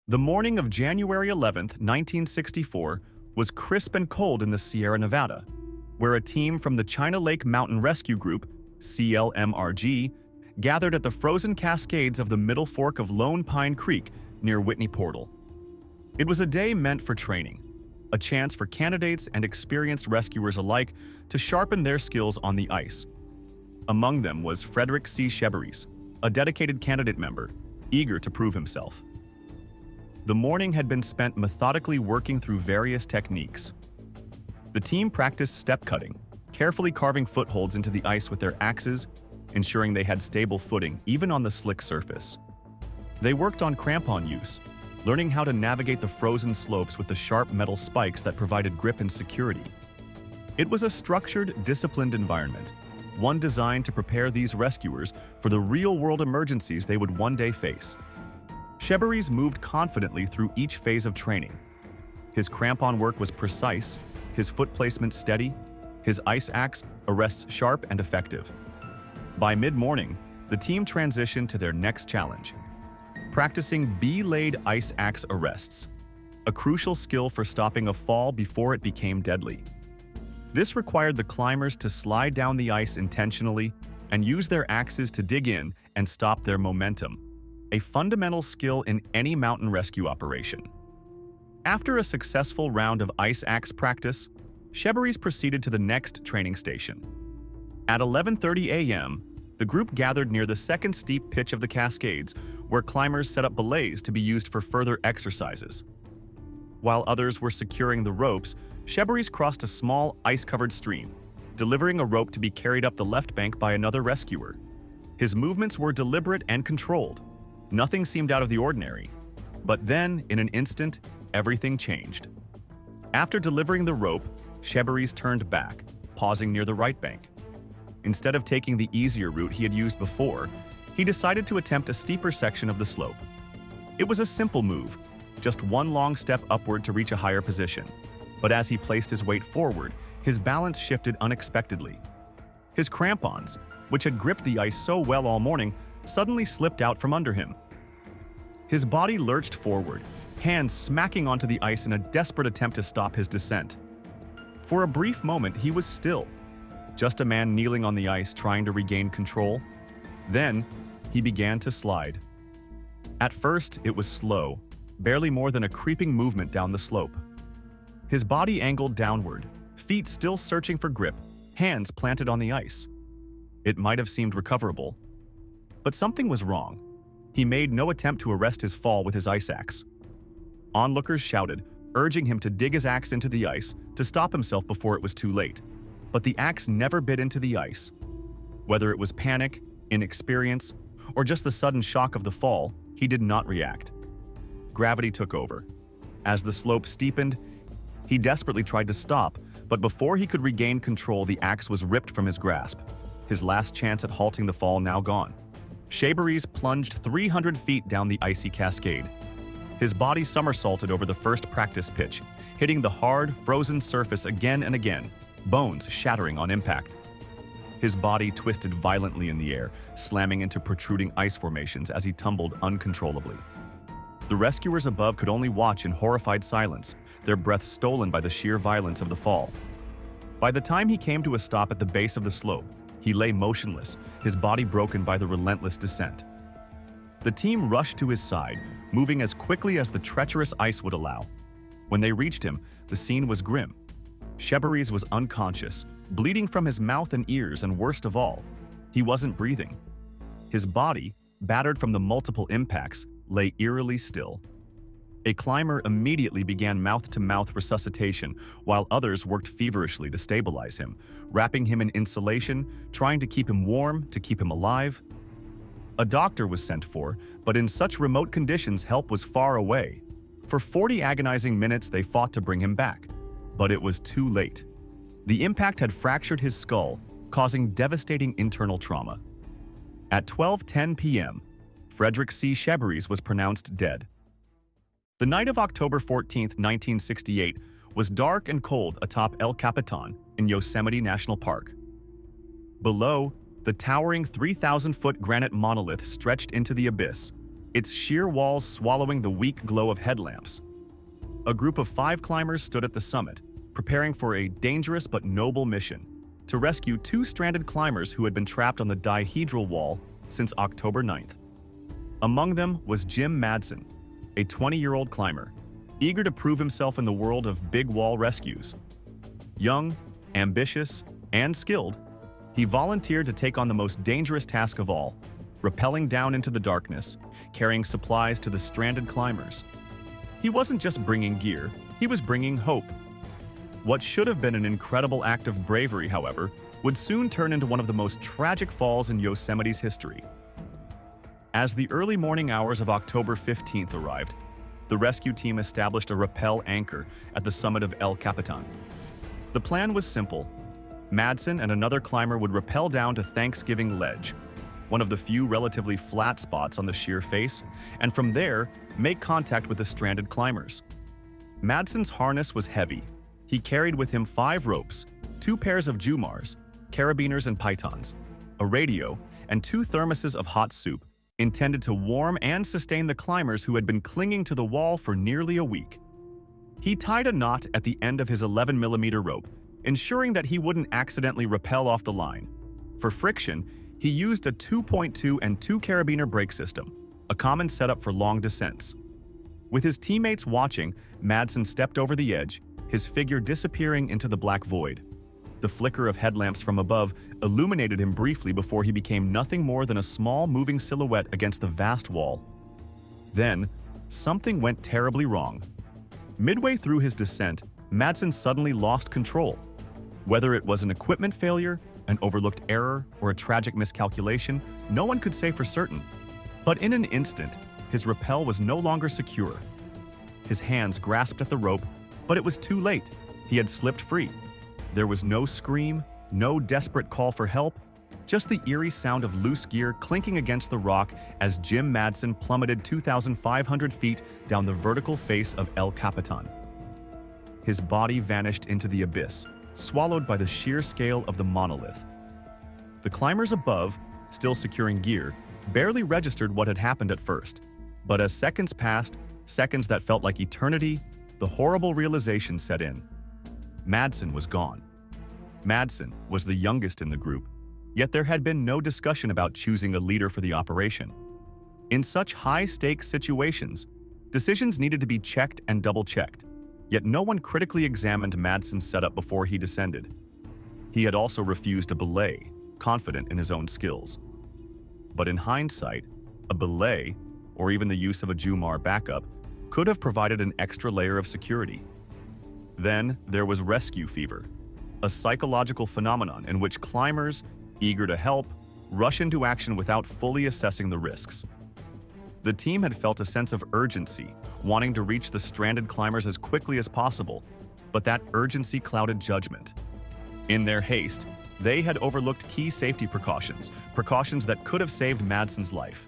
The morning of January 11, 1964, was crisp and cold in the Sierra Nevada, where a team from the China Lake Mountain Rescue Group, CLMRG, gathered at the frozen cascades of the Middle Fork of Lone Pine Creek near Whitney Portal. It was a day meant for training, a chance for candidates and experienced rescuers alike to sharpen their skills on the ice. Among them was Frederick C. Scheberies, a dedicated candidate member, eager to prove himself. The morning had been spent methodically working through various techniques. The team practiced step cutting, carefully carving footholds into the ice with their axes, ensuring they had stable footing even on the slick surface. They worked on crampon use, learning how to navigate the frozen slopes with the sharp metal spikes that provided grip and security. It was a structured, disciplined environment, one designed to prepare these rescuers for the real-world emergencies they would one day face. Scheberies moved confidently through each phase of training. His crampon work was precise, his foot placement steady, his ice axe arrests sharp and effective. By mid-morning, the team transitioned to their next challenge, practicing belayed ice axe arrests, a crucial skill for stopping a fall before it became deadly. This required the climbers to slide down the ice intentionally and use their axes to dig in and stop their momentum, a fundamental skill in any mountain rescue operation. After a successful round of ice axe practice, Scheberies proceeded to the next training station. At 11:30 a.m., the group gathered near the second steep pitch of the Cascades, where climbers set up belays to be used for further exercises. While others were securing the ropes, Scheberies crossed a small, ice-covered stream, delivering a rope to be carried up the left bank by another rescuer. His movements were deliberate and controlled. Nothing seemed out of the ordinary. But then, in an instant, everything changed. After delivering the rope, Scheberies turned back, pausing near the right bank. Instead of taking the easier route he had used before, he decided to attempt a steeper section of the slope. It was a simple move, just one long step upward to reach a higher position. But as he placed his weight forward, his balance shifted unexpectedly. His crampons, which had gripped the ice so well all morning, suddenly slipped out from under him. His body lurched forward, hands smacking onto the ice in a desperate attempt to stop his descent. For a brief moment, he was still, just a man kneeling on the ice trying to regain control. Then, he began to slide. At first, it was slow, barely more than a creeping movement down the slope. His body angled downward, feet still searching for grip, hands planted on the ice. It might have seemed recoverable, but something was wrong. He made no attempt to arrest his fall with his ice axe. Onlookers shouted, urging him to dig his axe into the ice to stop himself before it was too late. But the axe never bit into the ice. Whether it was panic, inexperience, or just the sudden shock of the fall, he did not react. Gravity took over. As the slope steepened, he desperately tried to stop, but before he could regain control, the axe was ripped from his grasp, his last chance at halting the fall now gone. Scheberies plunged 300 feet down the icy cascade. His body somersaulted over the first practice pitch, hitting the hard, frozen surface again and again, bones shattering on impact. His body twisted violently in the air, slamming into protruding ice formations as he tumbled uncontrollably. The rescuers above could only watch in horrified silence, their breath stolen by the sheer violence of the fall. By the time he came to a stop at the base of the slope, he lay motionless, his body broken by the relentless descent. The team rushed to his side, moving as quickly as the treacherous ice would allow. When they reached him, the scene was grim. Scheberies was unconscious, bleeding from his mouth and ears, and worst of all, he wasn't breathing. His body, battered from the multiple impacts, lay eerily still. A climber immediately began mouth-to-mouth resuscitation, while others worked feverishly to stabilize him, wrapping him in insulation, trying to keep him warm, to keep him alive. A doctor was sent for, but in such remote conditions, help was far away. For 40 agonizing minutes, they fought to bring him back, but it was too late. The impact had fractured his skull, causing devastating internal trauma. At 12:10 p.m., Frederick C. Scheberies was pronounced dead. The night of October 14, 1968, was dark and cold atop El Capitan in Yosemite National Park. Below, the towering 3,000-foot granite monolith stretched into the abyss, its sheer walls swallowing the weak glow of headlamps. A group of 5 climbers stood at the summit, preparing for a dangerous but noble mission to rescue 2 stranded climbers who had been trapped on the dihedral wall since October 9th. Among them was Jim Madsen, a 20-year-old climber, eager to prove himself in the world of big wall rescues. Young, ambitious, and skilled, he volunteered to take on the most dangerous task of all, rappelling down into the darkness, carrying supplies to the stranded climbers. He wasn't just bringing gear, he was bringing hope. What should have been an incredible act of bravery, however, would soon turn into one of the most tragic falls in Yosemite's history. As the early morning hours of October 15th arrived, the rescue team established a rappel anchor at the summit of El Capitan. The plan was simple. Madsen and another climber would rappel down to Thanksgiving Ledge, one of the few relatively flat spots on the sheer face, and from there, make contact with the stranded climbers. Madsen's harness was heavy. He carried with him 5 ropes, 2 pairs of jumars, carabiners and pythons, a radio, and 2 thermoses of hot soup, intended to warm and sustain the climbers who had been clinging to the wall for nearly a week. He tied a knot at the end of his 11mm rope, ensuring that he wouldn't accidentally rappel off the line. For friction, he used a 2.2 and 2 carabiner brake system, a common setup for long descents. With his teammates watching, Madsen stepped over the edge, his figure disappearing into the black void. The flicker of headlamps from above illuminated him briefly before he became nothing more than a small moving silhouette against the vast wall. Then, something went terribly wrong. Midway through his descent, Madsen suddenly lost control. Whether it was an equipment failure, an overlooked error, or a tragic miscalculation, no one could say for certain. But in an instant, his rappel was no longer secure. His hands grasped at the rope, but it was too late. He had slipped free. There was no scream, no desperate call for help, just the eerie sound of loose gear clinking against the rock as Jim Madsen plummeted 2,500 feet down the vertical face of El Capitan. His body vanished into the abyss, swallowed by the sheer scale of the monolith. The climbers above, still securing gear, barely registered what had happened at first. But as seconds passed, seconds that felt like eternity, the horrible realization set in. Madsen was gone. Madsen was the youngest in the group, yet there had been no discussion about choosing a leader for the operation. In such high-stakes situations, decisions needed to be checked and double-checked, yet no one critically examined Madsen's setup before he descended. He had also refused a belay, confident in his own skills. But in hindsight, a belay, or even the use of a jumar backup, could have provided an extra layer of security. Then there was rescue fever, a psychological phenomenon in which climbers, eager to help, rush into action without fully assessing the risks. The team had felt a sense of urgency, wanting to reach the stranded climbers as quickly as possible, but that urgency clouded judgment. In their haste, they had overlooked key safety precautions that could have saved Madsen's life.